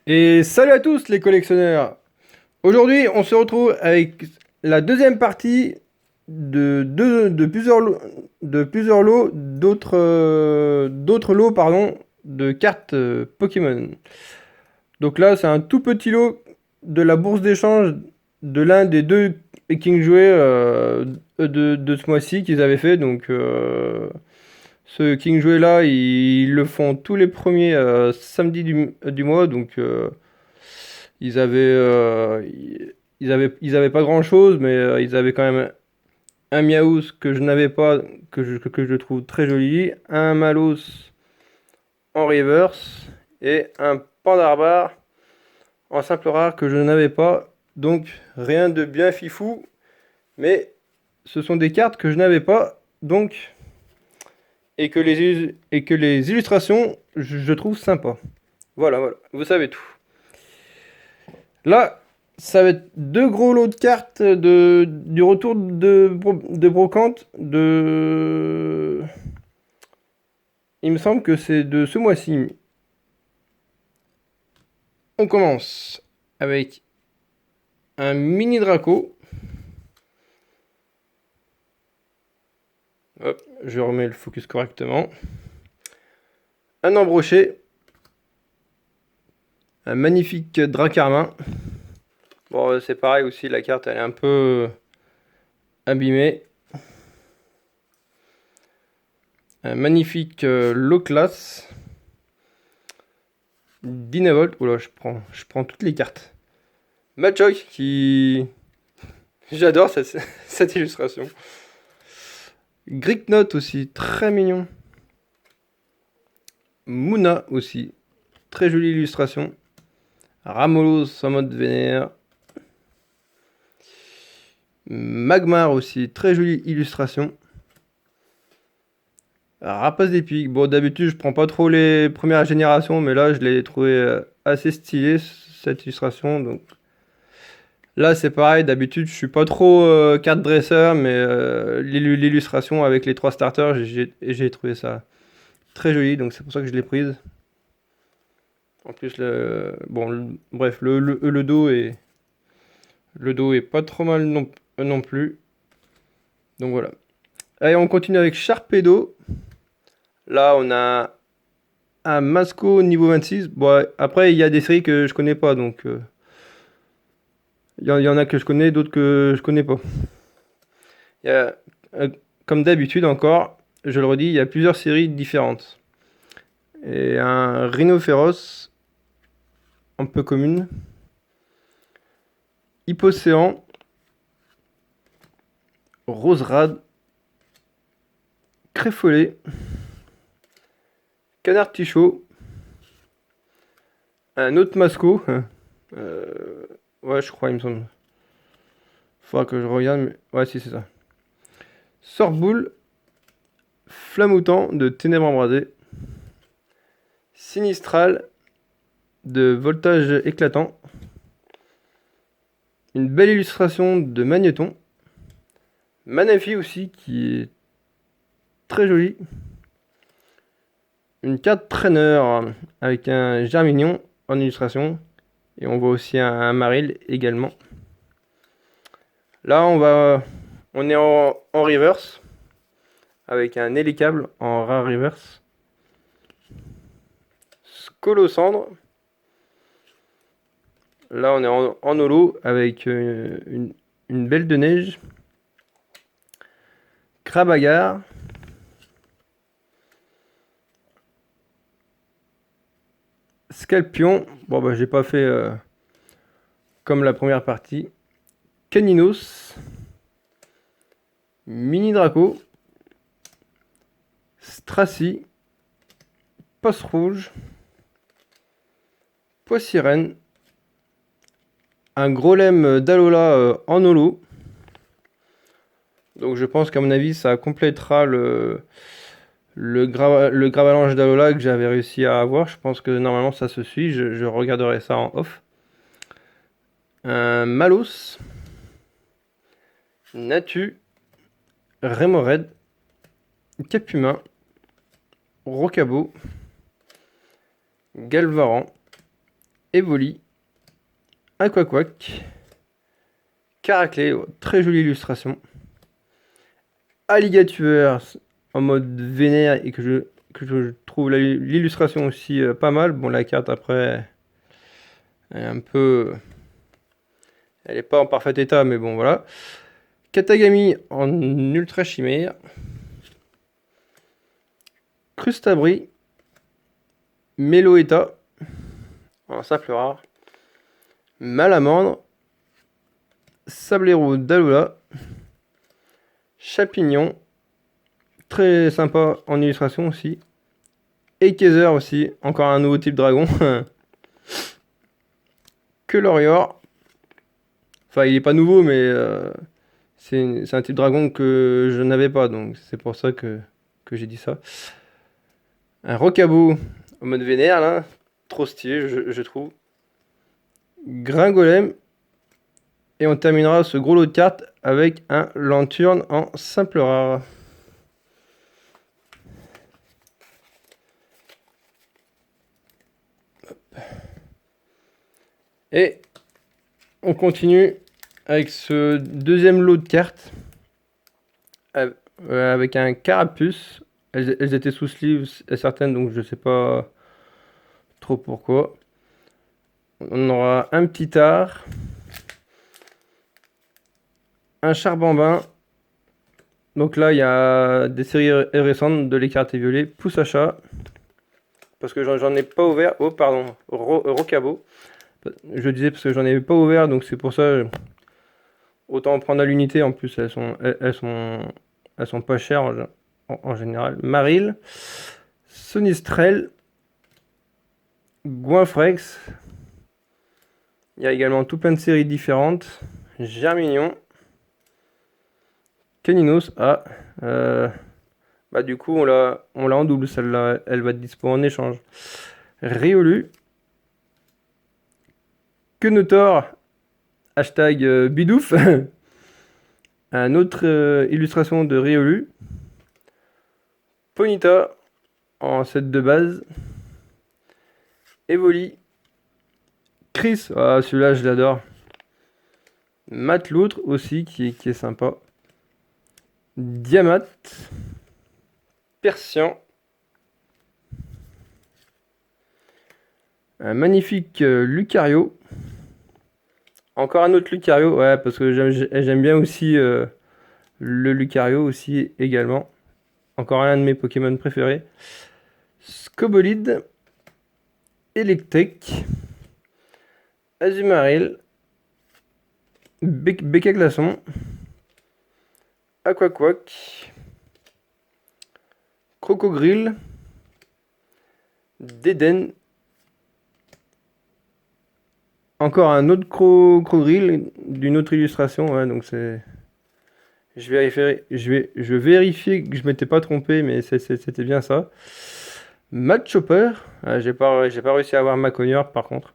Et salut à tous les collectionneurs. Aujourd'hui, on se retrouve avec la deuxième partie de plusieurs lots d'autres lots de cartes Pokémon. Donc là, c'est un tout petit lot de la bourse d'échange de l'un des deux King joués de ce mois-ci qu'ils avaient fait. Donc ce King joué là, ils le font tous les premiers samedis du mois. Donc ils avaient pas grand-chose, mais ils avaient quand même un Miaous que je n'avais pas, que je trouve très joli, un Malos en reverse et un Pandarbar en simple rare que je n'avais pas. Donc rien de bien fifou, mais ce sont des cartes que je n'avais pas, donc et que les illustrations je trouve sympa. Voilà, voilà, vous savez tout. Là, ça va être deux gros lots de cartes du retour de brocante de. Il me semble que c'est de ce mois-ci. On commence avec un mini Draco. Hop, je remets le focus correctement. Un embroché. Un magnifique Dracarmin. Bon, c'est pareil aussi, la carte elle est un peu abîmée. Un magnifique low class. Dynavolt. Oula, je prends toutes les cartes. Machoke qui. J'adore cette illustration. Greeknot aussi, très mignon. Muna aussi, très jolie illustration. Ramolos en mode vénère. Magmar aussi, très jolie illustration. Rapace d'épique. Bon, d'habitude, je prends pas trop les premières générations, mais là, je l'ai trouvé assez stylé, cette illustration. Donc là, c'est pareil. D'habitude, je suis pas trop carte dresseur, mais l'illustration avec les trois starters, j'ai trouvé ça très joli. Donc c'est pour ça que je l'ai prise. En plus, bref, le dos est pas trop mal non plus. Donc voilà. Allez, on continue avec Sharpedo. Là, on a un Masco niveau 26. Bon, après, il y a des séries que je connais pas, donc y en a que je connais, d'autres que je connais pas. Il y a, euh, comme d'habitude encore, je le redis, il y a plusieurs séries différentes. Et un Rhinophéros, un peu commune. Hypocéan, Roserade, Créfollet, Canard Tichot, un autre Masco. Ouais, je crois, il me semble. Faudra que je regarde, mais ouais, si, c'est ça. Sorboule, Flamoutant de Ténèbres Embrasées, Sinistral de Voltage Éclatant, une belle illustration de Magnéton, Manafi aussi qui est très jolie, une carte trainer avec un Germignon en illustration, et on voit aussi un Maril également. Là, on est en reverse avec un Hélicable en rare reverse. Scolosandre. Là, on est en holo avec une belle de neige. Crabagar. Scalpion. Bon, bah, j'ai pas fait comme la première partie. Caninos. Mini Draco. Stracy. Poste Rouge. Poissirène. Un gros lemme d'Alola en holo. Donc je pense qu'à mon avis ça complétera le gravalanche d'Alola que j'avais réussi à avoir. Je pense que normalement ça se suit. Je regarderai ça en off. Un Malos. Natu. Remoraid. Capumain. Rocabo. Galvaran. Evoli, Aquaquack, Caraclé, très jolie illustration. Alligator en mode vénère et que je trouve l'illustration aussi pas mal. Bon, la carte après, elle est un peu. Elle est pas en parfait état, mais bon, voilà. Katagami en ultra chimère. Crustabri, Meloetta en simple rare. Malamandre, Sablero d'Alola, Chapignon, très sympa en illustration aussi. Et Kaiser aussi, encore un nouveau type dragon. Colorior, enfin il est pas nouveau mais c'est un type dragon que je n'avais pas, donc c'est pour ça que j'ai dit ça. Un Rocabo en mode vénère là, trop stylé je trouve. Gringolem. Et on terminera ce gros lot de cartes avec un Lanturne en simple rare. Et on continue avec ce deuxième lot de cartes avec un Carapuce. Elles étaient sous sleeve certaines, donc je sais pas trop pourquoi. On aura un petit art, un Charbambin. Donc là, il y a des séries récentes de l'écarté violet. Pousse à chat. Parce que j'en ai pas ouvert. Oh, pardon. Rocabo. Je disais parce que j'en ai pas ouvert, donc c'est pour ça. Autant en prendre à l'unité. En plus, elles sont pas chères en général. Maril. Sonistrel. Goinfrex. Il y a également tout plein de séries différentes. Germignon. Caninos. Ah. Bah du coup, on l'a en double, celle-là. Elle va être dispo en échange. Riolu. Quenotor. Hashtag bidouf. Un autre illustration de Riolu. Ponyta en set de base. Evoli. Chris, ah, celui-là je l'adore. Matt l'autre aussi qui est sympa. Diamat. Persian. Un magnifique Lucario. Encore un autre Lucario, ouais, parce que j'aime bien aussi le Lucario aussi également. Encore un de mes Pokémon préférés. Scobolide. Electric. Azumarill. Becca Glaçon. Aquaquack. Crocogrill. Deden. Encore un autre Crocogrill d'une autre illustration, ouais, donc c'est. Je vérifiais que je m'étais pas trompé, mais c'était bien ça. Mad Chopper, j'ai pas réussi à avoir Maconior par contre.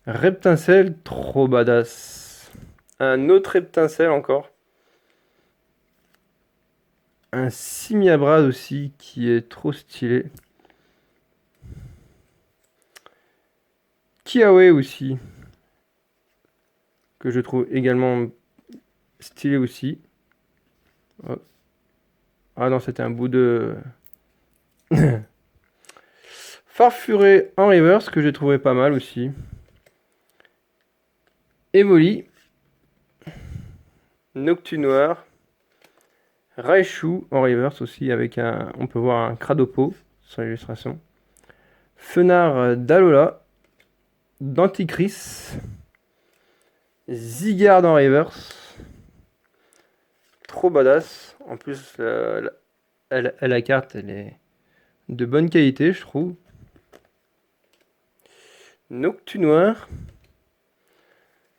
Reptincelle, trop badass. Un autre Reptincelle encore. Un Simiabrade aussi qui est trop stylé. Kiawe aussi, que je trouve également stylé aussi. Oh. Ah non, c'était un bout de... Farfuré en reverse, que j'ai trouvé pas mal aussi. Evoli. Noctunoir. Raichu en reverse aussi, avec un... On peut voir un Cradopo sur l'illustration. Fenard d'Alola. Denticris. Zygarde en reverse. Trop badass. En plus, la carte, elle est de bonne qualité, je trouve. Noctunoir.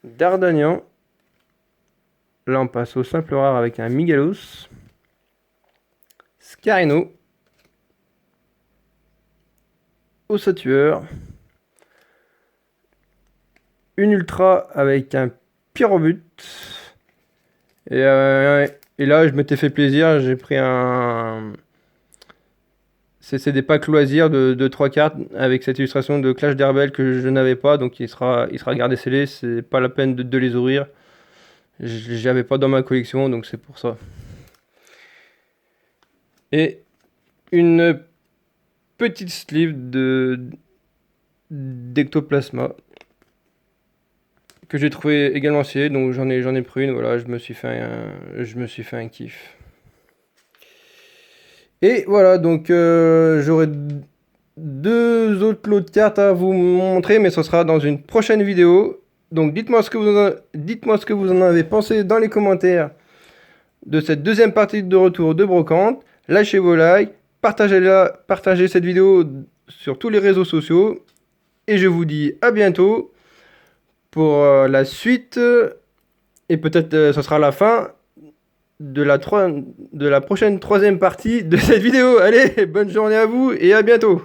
Dardanian. Là, on passe au simple rare avec un Migalos. Scarino. Ossatueur. Une ultra avec un Pyrobut. Et là, je m'étais fait plaisir. J'ai pris un c'est des packs loisirs de 3 cartes avec cette illustration de Clash d'Herbel que je n'avais pas, donc il sera gardé scellé, c'est pas la peine de les ouvrir. J'avais pas dans ma collection, donc c'est pour ça. Et une petite sleeve d'Ectoplasma que j'ai trouvé également scellé, donc j'en ai pris une, voilà, je me suis fait un kiff. Et voilà, donc j'aurai deux autres lots de cartes à vous montrer, mais ce sera dans une prochaine vidéo. Donc dites-moi ce que vous en avez pensé dans les commentaires de cette deuxième partie de retour de Brocante. Lâchez vos likes, partagez cette vidéo sur tous les réseaux sociaux. Et je vous dis à bientôt pour la suite. Et peut-être ce sera la fin de la prochaine troisième partie de cette vidéo. Allez, bonne journée à vous et à bientôt.